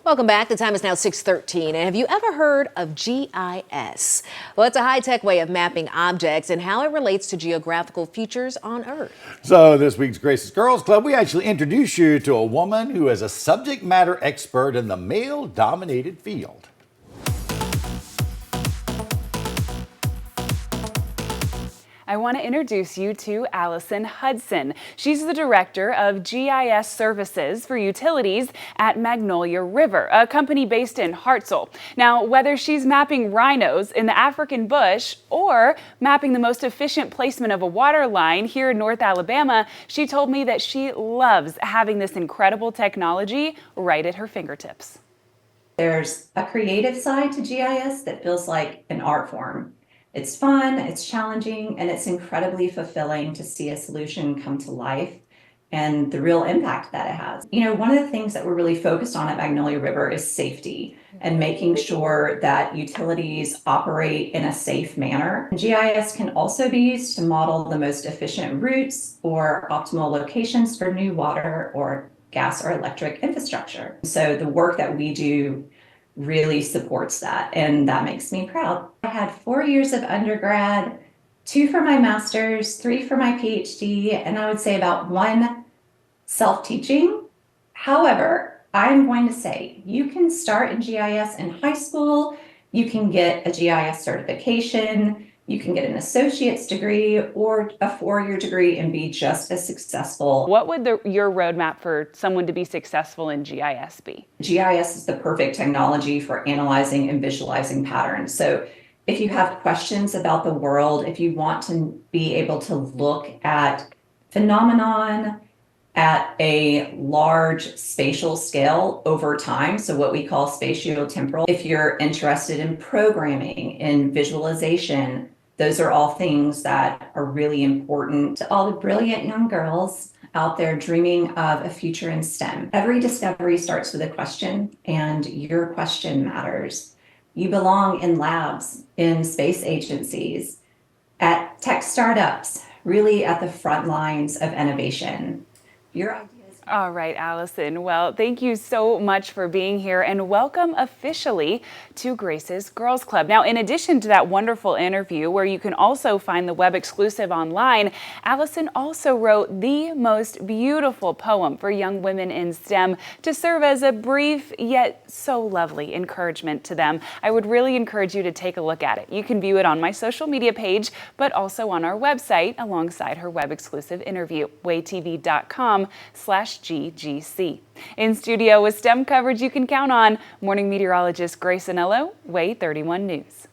Welcome back. The time is now 6:13. And have you ever heard of GIS? Well, it's a high-tech way of mapping objects and how it relates to geographical features on Earth. So this week's Grace's Girls Club, we actually introduce you to a woman who is a subject matter expert in the male-dominated field. I want to introduce you to Allison Hudson. She's the director of GIS services for utilities at Magnolia River, a company based in Hartselle. Now, whether she's mapping rhinos in the African bush or mapping the most efficient placement of a water line here in North Alabama, she told me that she loves having this incredible technology right at her fingertips. There's a creative side to GIS that feels like an art form. It's fun, it's challenging, and it's incredibly fulfilling to see a solution come to life and the real impact that it has. You know, one of the things that we're really focused on at Magnolia River is safety and making sure that utilities operate in a safe manner. GIS can also be used to model the most efficient routes or optimal locations for new water or gas or electric infrastructure. So the work that we do really supports that, and that makes me proud. I had 4 years of undergrad, 2 for my master's, 3 for my PhD, and I would say about 1 self-teaching. However, I'm going to say you can start in GIS in high school, you can get a GIS certification, you can get an associate's degree or a 4-year degree and be just as successful. What would your roadmap for someone to be successful in GIS be? GIS is the perfect technology for analyzing and visualizing patterns. So if you have questions about the world, if you want to be able to look at phenomenon at a large spatial scale over time, so what we call spatiotemporal, if you're interested in programming, in visualization, those are all things that are really important to all the brilliant young girls out there dreaming of a future in STEM. Every discovery starts with a question, and your question matters. You belong in labs, in space agencies, at tech startups, really at the front lines of innovation. Your ideas. All right, Allison. Well, thank you so much for being here and welcome officially to Grace's Girls Club. Now, in addition to that wonderful interview where you can also find the web exclusive online, Allison also wrote the most beautiful poem for young women in STEM to serve as a brief yet so lovely encouragement to them. I would really encourage you to take a look at it. You can view it on my social media page, but also on our website alongside her web exclusive interview, waytv.com/GGC. In studio with STEM coverage you can count on, morning meteorologist Grace Anello, Way 31 News.